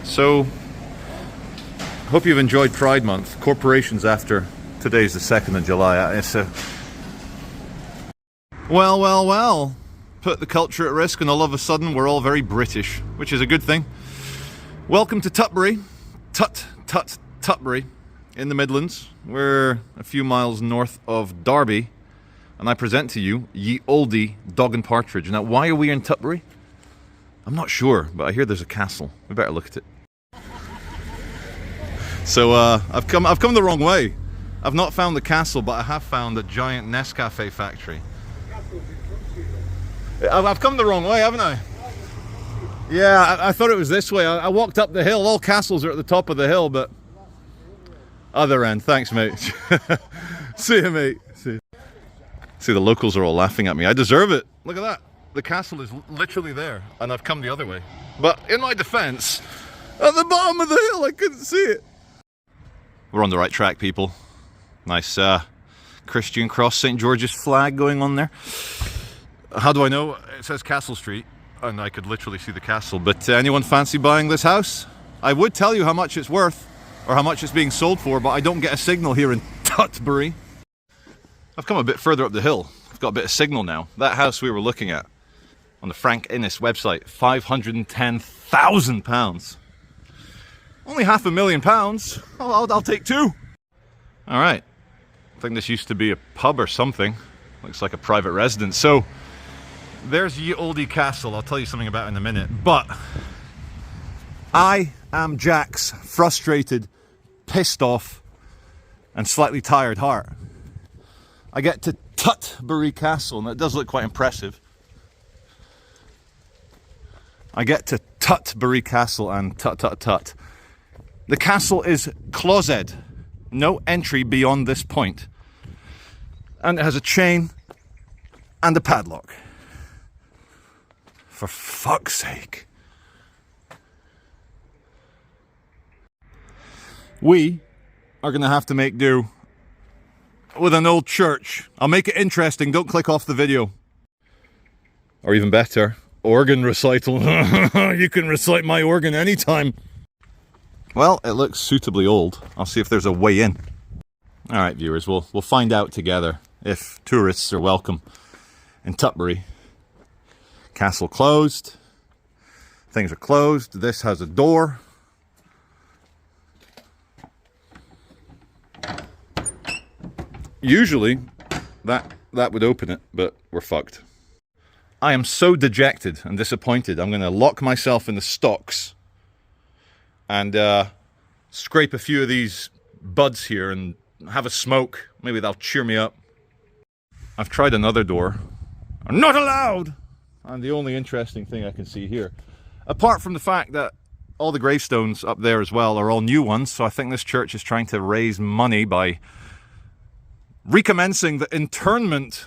So, hope you've enjoyed Pride Month. Corporations after today's the 2nd of July. It's a... Well. Put the culture at risk and all of a sudden we're all very British, which is a good thing. Welcome to Tutbury. Tutbury in the Midlands. We're a few miles north of Derby. And I present to you Ye Olde Dog and Partridge. Now, why are we in Tutbury? I'm not sure, but I hear there's a castle. We better look at it. So I've come the wrong way. I've not found the castle, but I have found a giant Nescafe factory. I've come the wrong way, haven't I? Yeah, I thought it was this way. I walked up the hill. All castles are at the top of the hill, but other end. Thanks, mate. See you, mate. See, the locals are all laughing at me. I deserve it. Look at that. The castle is literally there, and I've come the other way. But in my defense, at the bottom of the hill, I couldn't see it. We're on the right track, people. Nice Christian cross St. George's flag going on there. How do I know? It says Castle Street, and I could literally see the castle. But anyone fancy buying this house? I would tell you how much it's worth, or how much it's being sold for, but I don't get a signal here in Tutbury. I've come a bit further up the hill. I've got a bit of signal now. That house we were looking at on the Frank Innes website, £510,000. Only £500,000. I'll take two. All right. I think this used to be a pub or something. Looks like a private residence. So there's Ye Olde Castle. I'll tell you something about it in a minute. But I am Jack's frustrated, pissed off, and slightly tired heart. I get to Tutbury Castle, and it does look quite impressive. I get to Tutbury Castle and tut. The castle is closed. No entry beyond this point. And it has a chain and a padlock. For fuck's sake. We are going to have to make do with an old church. I'll make it interesting. Don't click off the video. Or even better, organ recital. You can recite my organ anytime. Well, it looks suitably old. I'll see if there's a way in. Alright, viewers, we'll find out together if tourists are welcome in Tutbury. Castle closed. Things are closed. This has a door. Usually, that would open it, but we're fucked. I am so dejected and disappointed. I'm going to lock myself in the stocks and scrape a few of these buds here and have a smoke. Maybe that'll cheer me up. I've tried another door. I'm not allowed! And the only interesting thing I can see here, apart from the fact that all the gravestones up there as well are all new ones, so I think this church is trying to raise money by recommencing the internment.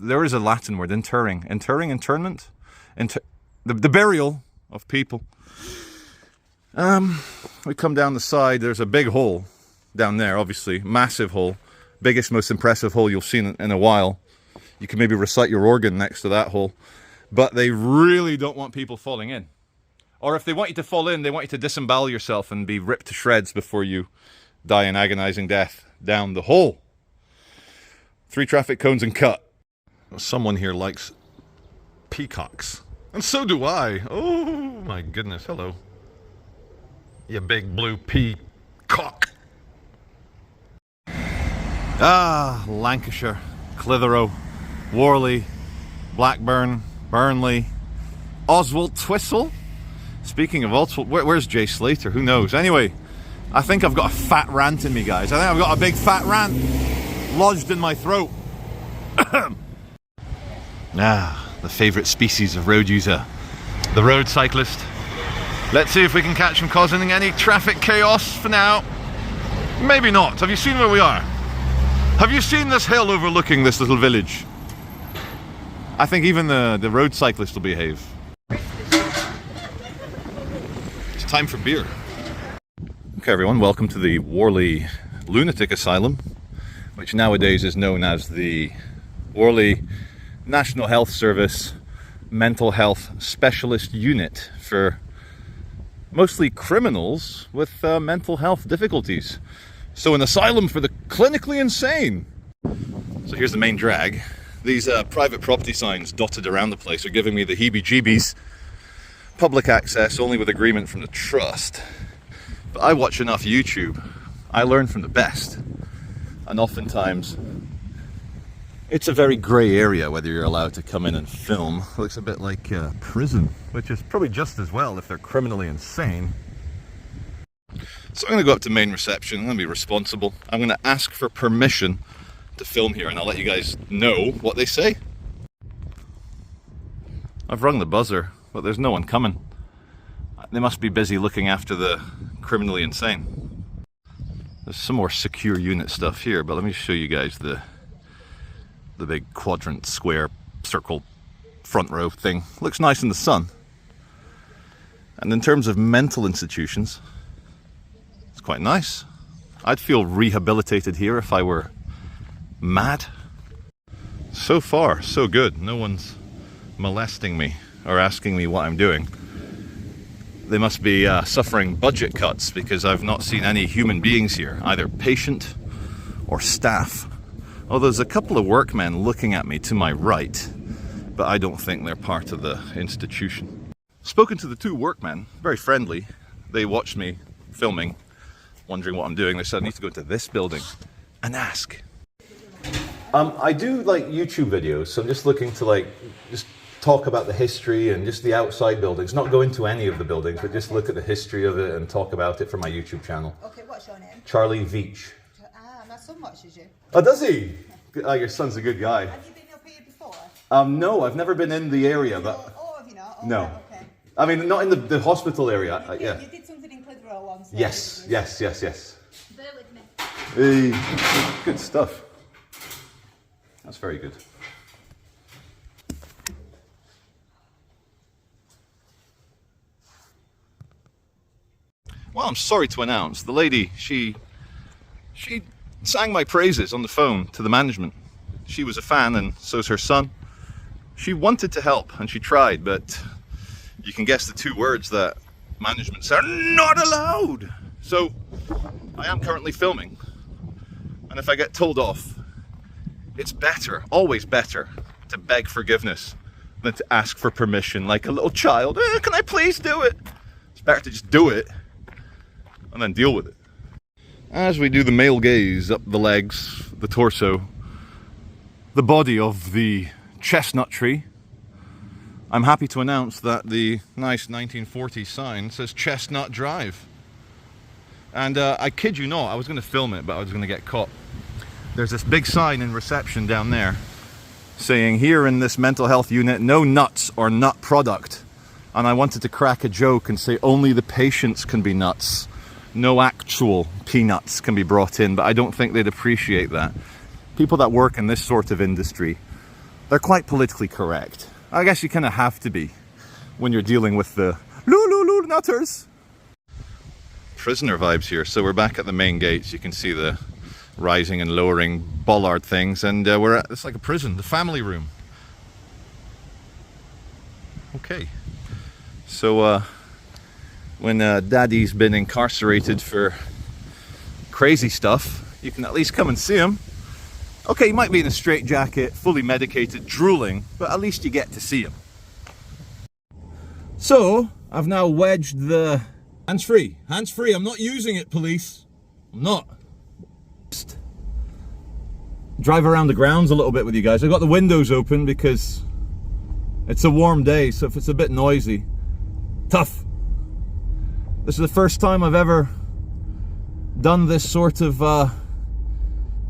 There is a Latin word, internment? The burial of people. We come down the side, there's a big hole down there, obviously, massive hole. Biggest, most impressive hole you'll see in a while. You can maybe recite your organ next to that hole. But they really don't want people falling in. Or if they want you to fall in, they want you to disembowel yourself and be ripped to shreds before you die an agonizing death down the hole. 3 traffic cones and cut. Someone here likes peacocks. And so do I. Oh my goodness, hello. You big blue peacock. Ah, Lancashire, Clitheroe, Warley, Blackburn, Burnley, Oswald Twistle. Speaking of Oswald, where's Jay Slater? Who knows? Anyway, I think I've got a fat rant in me, guys. I think I've got a big fat rant lodged in my throat. The favourite species of road user, the road cyclist. Let's see if we can catch him causing any traffic chaos for now. Maybe not. Have you seen where we are? Have you seen this hill overlooking this little village? I think even the road cyclist will behave. It's time for beer. Okay everyone, welcome to the Warley Lunatic Asylum, which nowadays is known as the Warley National Health Service mental health specialist unit for mostly criminals with mental health difficulties. So an asylum for the clinically insane. So here's the main drag. These private property signs dotted around the place are giving me the heebie-jeebies. Public access only with agreement from the trust. But I watch enough YouTube. I learn from the best. And oftentimes, it's a very grey area whether you're allowed to come in and film. It looks a bit like prison, which is probably just as well if they're criminally insane. So I'm going to go up to main reception. I'm going to be responsible. I'm going to ask for permission to film here, and I'll let you guys know what they say. I've rung the buzzer, but there's no one coming. They must be busy looking after the criminally insane. There's some more secure unit stuff here, but let me show you guys the big quadrant, square, circle, front row thing. Looks nice in the sun. And in terms of mental institutions, it's quite nice. I'd feel rehabilitated here if I were mad. So far, so good. No one's molesting me or asking me what I'm doing. They must be suffering budget cuts because I've not seen any human beings here, either patient or staff. Although there's a couple of workmen looking at me to my right, but I don't think they're part of the institution. Spoken to the two workmen, very friendly. They watched me filming, wondering what I'm doing. They said I need to go into this building and ask. I do like YouTube videos, so I'm just looking to just talk about the history and just the outside buildings. Not go into any of the buildings, but just look at the history of it and talk about it for my YouTube channel. Okay, what's your name? Charlie Veach. Ah, my son watches you. Oh, does he? Oh, your son's a good guy. Have you been up here before? No, I've never been in the area, but... Oh, have you not? Oh, no. Right, okay. I mean, not in the hospital area. Yeah. You did something in Clitheroe once. Yes. Bear with me. Hey, good stuff. That's very good. Well, I'm sorry to announce, the lady, she sang my praises on the phone to the management. She was a fan, and so's her son. She wanted to help, and she tried, but you can guess the two words that management said, not allowed! So, I am currently filming, and if I get told off, it's better, always better, to beg forgiveness than to ask for permission like a little child. Can I please do it? It's better to just do it and then deal with it. As we do the male gaze up the legs, the torso, the body of the chestnut tree, I'm happy to announce that the nice 1940s sign says Chestnut Drive. And I kid you not, I was going to film it, but I was going to get caught. There's this big sign in reception down there saying, here in this mental health unit, no nuts or nut product. And I wanted to crack a joke and say only the patients can be nuts. No actual peanuts can be brought in, but I don't think they'd appreciate that. People that work in this sort of industry, they're quite politically correct. I guess you kind of have to be when you're dealing with the loo nutters. Prisoner vibes here. So we're back at the main gates. You can see the rising and lowering bollard things, and it's like a prison, the family room. Okay. So when daddy's been incarcerated for crazy stuff, you can at least come and see him. Okay, he might be in a straitjacket, fully medicated, drooling, but at least you get to see him. So, I've now wedged the... Hands-free, hands-free, I'm not using it, police. I'm not. Just drive around the grounds a little bit with you guys. I've got the windows open because it's a warm day, so if it's a bit noisy, tough. This is the first time I've ever done this sort of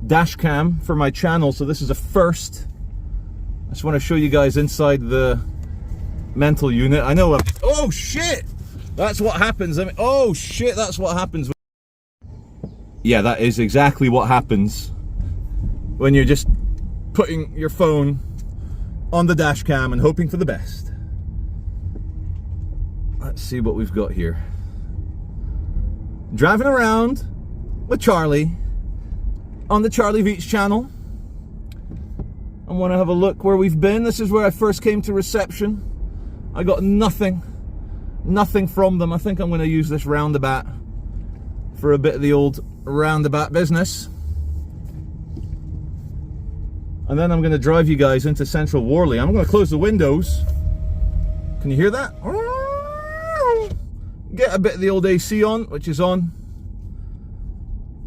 dash cam for my channel, so this is a first. I just want to show you guys inside the mental unit. I know oh shit! That's what happens. I mean, oh shit, that's what happens. Yeah, that is exactly what happens when you're just putting your phone on the dash cam and hoping for the best. Let's see what we've got here. Driving around with Charlie on the Charlie Veach channel. I want to have a look where we've been. This is where I first came to reception. I got nothing from them. I think I'm going to use this roundabout for a bit of the old roundabout business. And then I'm going to drive you guys into central Warley. I'm going to close the windows. Can you hear that? Get a bit of the old AC on, which is on.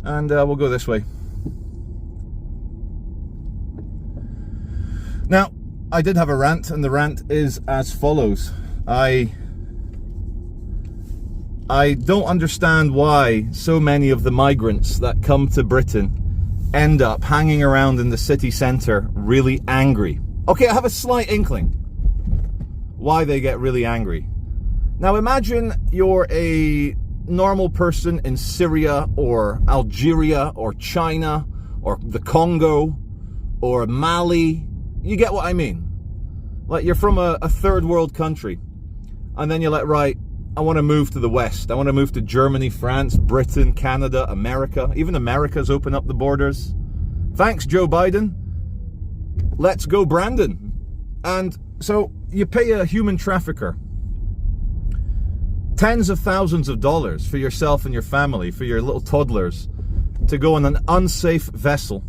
And we'll go this way. Now, I did have a rant, and the rant is as follows. I don't understand why so many of the migrants that come to Britain end up hanging around in the city centre really angry. Okay, I have a slight inkling why they get really angry. Now imagine you're a normal person in Syria or Algeria or China or the Congo or Mali. You get what I mean? Like you're from a third world country, and then you're like, right, I want to move to the West. I want to move to Germany, France, Britain, Canada, America. Even America's opened up the borders. Thanks, Joe Biden. Let's go, Brandon. And so you pay a human trafficker tens of thousands of dollars for yourself and your family, for your little toddlers, to go on an unsafe vessel.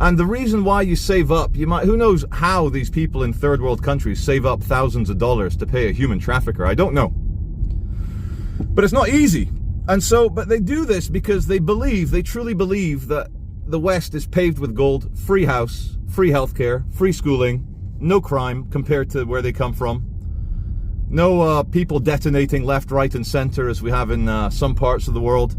And the reason why you save up, who knows how these people in third world countries save up thousands of dollars to pay a human trafficker? I don't know. But it's not easy. And so, but they do this because they truly believe that the West is paved with gold, free house, free healthcare, free schooling, no crime compared to where they come from. No people detonating left, right, and center as we have in some parts of the world.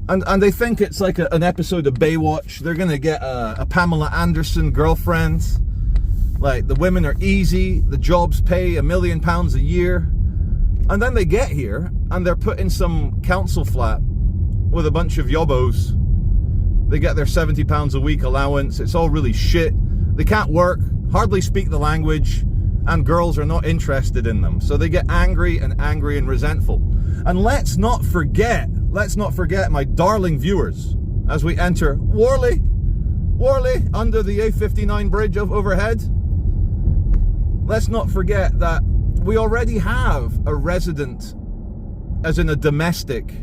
And they think it's like an episode of Baywatch. They're going to get a Pamela Anderson girlfriend. Like, the women are easy, the jobs pay £1 million a year. And then they get here and they're put in some council flat with a bunch of yobbos. They get their £70 a week allowance. It's all really shit. They can't work, hardly speak the language, and girls are not interested in them. So they get angry and resentful. And let's not forget, my darling viewers, as we enter Warley, under the A59 bridge overhead. Let's not forget that we already have a resident, as in a domestic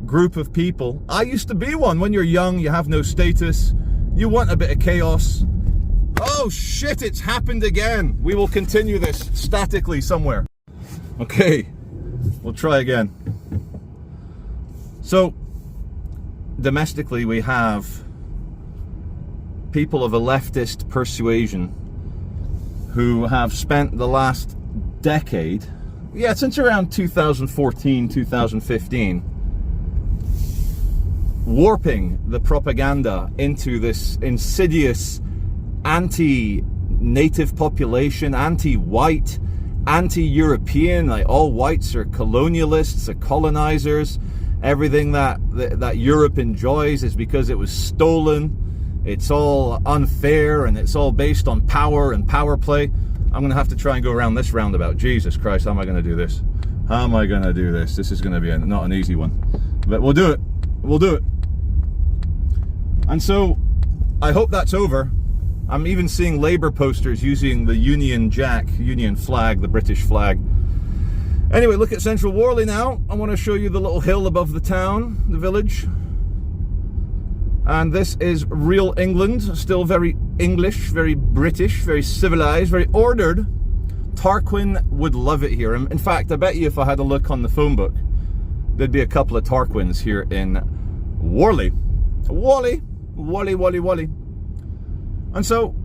group of people. I used to be one. When you're young, you have no status, you want a bit of chaos. Oh shit, it's happened again. We will continue this statically somewhere. Okay, we'll try again. So, domestically we have people of a leftist persuasion who have spent the last decade, since around 2014, 2015, warping the propaganda into this insidious anti-native population, anti-white, anti-European, like all whites are colonialists, are colonizers. Everything that Europe enjoys is because it was stolen. It's all unfair and it's all based on power and power play. I'm going to have to try and go around this roundabout. Jesus Christ, how am I going to do this? How am I going to do this? This is going to be not an easy one. But we'll do it. We'll do it. And so, I hope that's over. I'm even seeing Labour posters using the Union Jack, Union flag, the British flag. Anyway, look at central Warley now. I want to show you the little hill above the town, the village. And this is real England, still very English, very British, very civilized, very ordered. Tarquin would love it here. In fact, I bet you if I had a look on the phone book, there'd be a couple of Tarquins here in Warley. Warley. And so,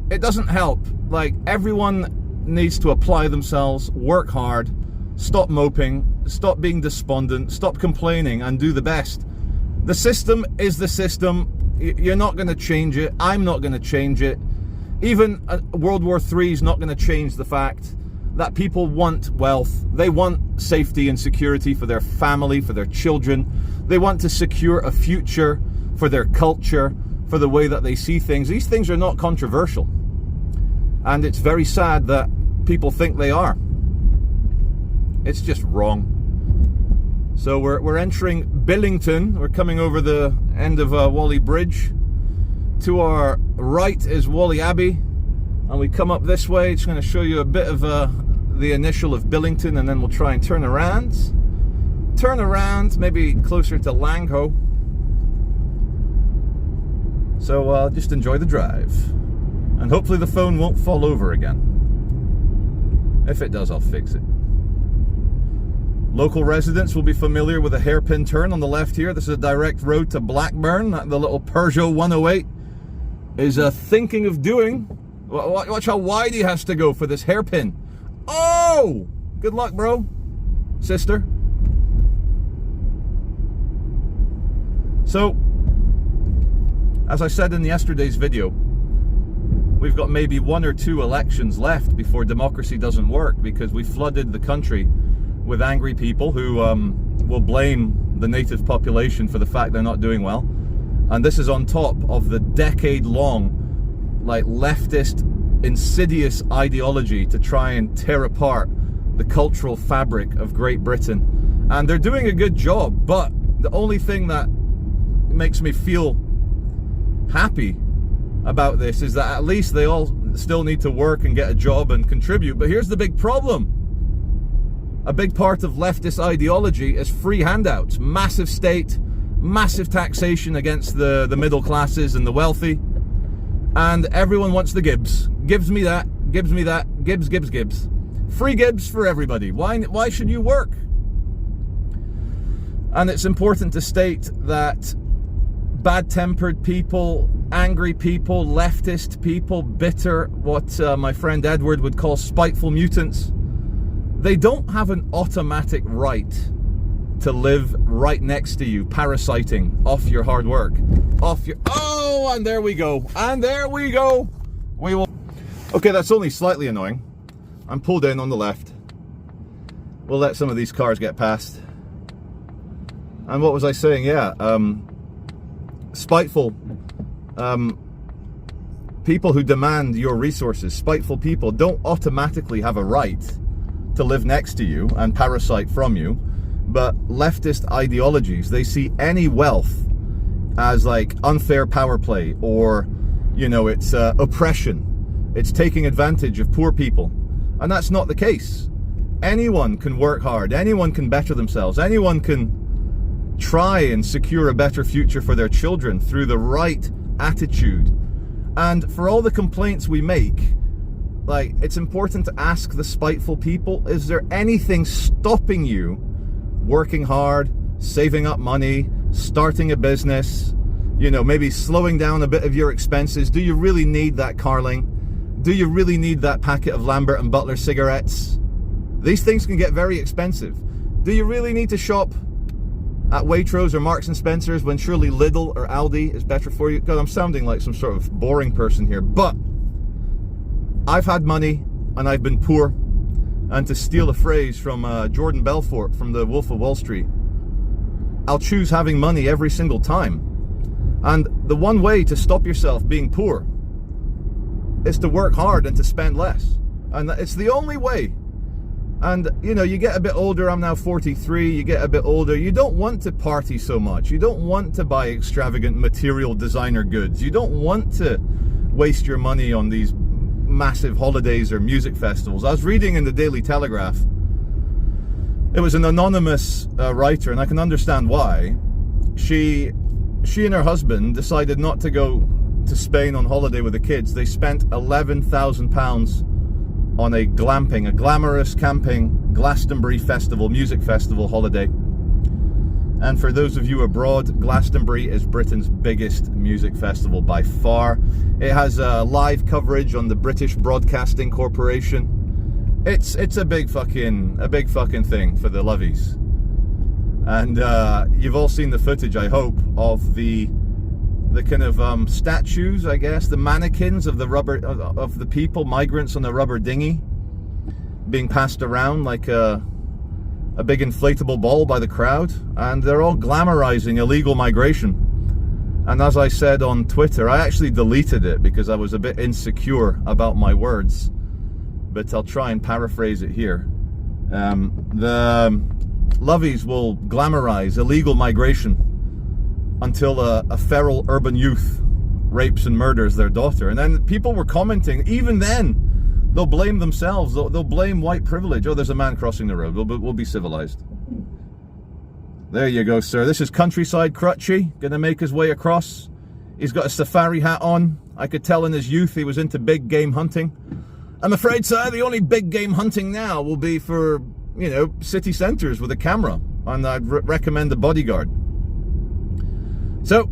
it doesn't help. Like, everyone needs to apply themselves, work hard, stop moping, stop being despondent, stop complaining, and do the best. The system is the system. You're not going to change it. I'm not going to change it. Even World War III is not going to change the fact that people want wealth. They want safety and security for their family, for their children. They want to secure a future for their culture, for the way that they see things. These things are not controversial. And it's very sad that people think they are. It's just wrong. So we're entering Billington. We're coming over the end of Warley Bridge. To our right is Warley Abbey. and we come up this way. It's going to show you a bit of the initial of Billington, and then we'll try and turn around, maybe closer to Langho. So just enjoy the drive, and hopefully the phone won't fall over again. If it does, I'll fix it. Local residents will be familiar with a hairpin turn on the left here. This is a direct road to Blackburn that the little Peugeot 108 is thinking of doing. Watch how wide he has to go for this hairpin. Oh! Good luck, bro. Sister. So, as I said in yesterday's video, we've got maybe 1 or 2 elections left before democracy doesn't work, because we flooded the country with angry people who will blame the native population for the fact they're not doing well. And this is on top of the decade-long, like, leftist, insidious ideology to try and tear apart the cultural fabric of Great Britain. And they're doing a good job, but the only thing that makes me feel happy about this is that at least they all still need to work and get a job and contribute. But here's the big problem. A big part of leftist ideology is free handouts, massive state, massive taxation against the middle classes and the wealthy, and everyone wants the gibs. Gives me that, gives me that, gibs, gibs, gibs. Free gibs for everybody. Why should you work? And it's important to state that bad-tempered people, angry people, leftist people, bitter, what my friend Edward would call spiteful mutants, they don't have an automatic right to live right next to you, parasiting off your hard work, off your... Oh, and there we go. And there we go. We will... Okay, that's only slightly annoying. I'm pulled in on the left. We'll let some of these cars get past. And what was I saying? Yeah, spiteful people who demand your resources, spiteful people don't automatically have a right to live next to you and parasite from you. But leftist ideologies, they see any wealth as like unfair power play, or, you know, it's oppression. It's taking advantage of poor people. And that's not the case. Anyone can work hard. Anyone can better themselves. Anyone can try and secure a better future for their children through the right attitude. And for all the complaints we make, like, it's important to ask the spiteful people, is there anything stopping you working hard, saving up money, starting a business, you know, maybe slowing down a bit of your expenses? Do you really need that Carling? Do you really need that packet of Lambert and Butler cigarettes? These things can get very expensive. Do you really need to shop at Waitrose or Marks and Spencer's when surely Lidl or Aldi is better for you? God, I'm sounding like some sort of boring person here, but I've had money and I've been poor. And to steal a phrase from Jordan Belfort from The Wolf of Wall Street, I'll choose having money every single time. And the one way to stop yourself being poor is to work hard and to spend less. And it's the only way. And, you know, you get a bit older. I'm now 43. You get a bit older. You don't want to party so much. You don't want to buy extravagant material designer goods. You don't want to waste your money on these massive holidays or music festivals. I was reading in the Daily Telegraph. It was an anonymous writer, and I can understand why. She and her husband decided not to go to Spain on holiday with the kids. They spent £11,000 on a glamorous camping Glastonbury festival, music festival holiday. And for those of you abroad, Glastonbury is Britain's biggest music festival by far. It has live coverage on the British Broadcasting Corporation. It's a big fucking thing for the lovies. And you've all seen the footage, I hope, of the kind of statues, I guess, the mannequins of the people, migrants on a rubber dinghy, being passed around like a big inflatable ball by the crowd. And they're all glamorizing illegal migration. And as I said on Twitter, I actually deleted it because I was a bit insecure about my words, but I'll try and paraphrase it here. The lovies will glamorize illegal migration until a feral urban youth rapes and murders their daughter. And then people were commenting, even then, they'll blame themselves. They'll blame white privilege. Oh, there's a man crossing the road. We'll be civilized. There you go, sir. This is Countryside Crutchy, gonna make his way across. He's got a safari hat on. I could tell in his youth he was into big game hunting. I'm afraid, sir, the only big game hunting now will be for, you know, city centres with a camera. And I'd recommend a bodyguard. So,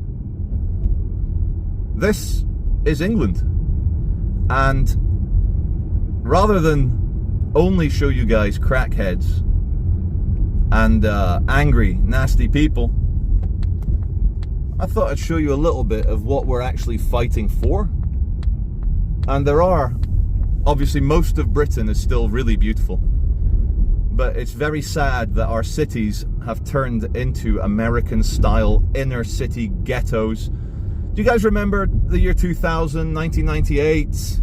this is England. And rather than only show you guys crackheads and angry, nasty people, I thought I'd show you a little bit of what we're actually fighting for. And there are, obviously most of Britain is still really beautiful, but it's very sad that our cities have turned into American-style inner-city ghettos. Do you guys remember the year 2000, 1998?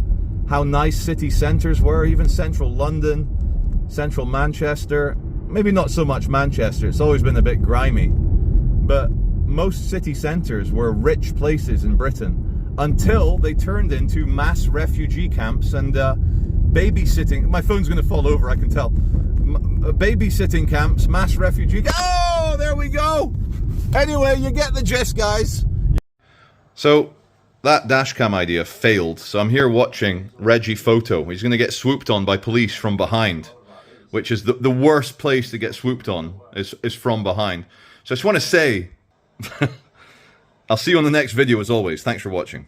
How nice city centres were, even central London, central Manchester. Maybe not so much Manchester, it's always been a bit grimy. But most city centres were rich places in Britain until they turned into mass refugee camps and babysitting. My phone's going to fall over, I can tell. Babysitting camps, mass refugee. Oh, there we go. Anyway, you get the gist, guys. So that dashcam idea failed. So I'm here watching Reggie Photo. He's going to get swooped on by police from behind, which is the worst place to get swooped on is from behind. So I just want to say, I'll see you on the next video as always. Thanks for watching.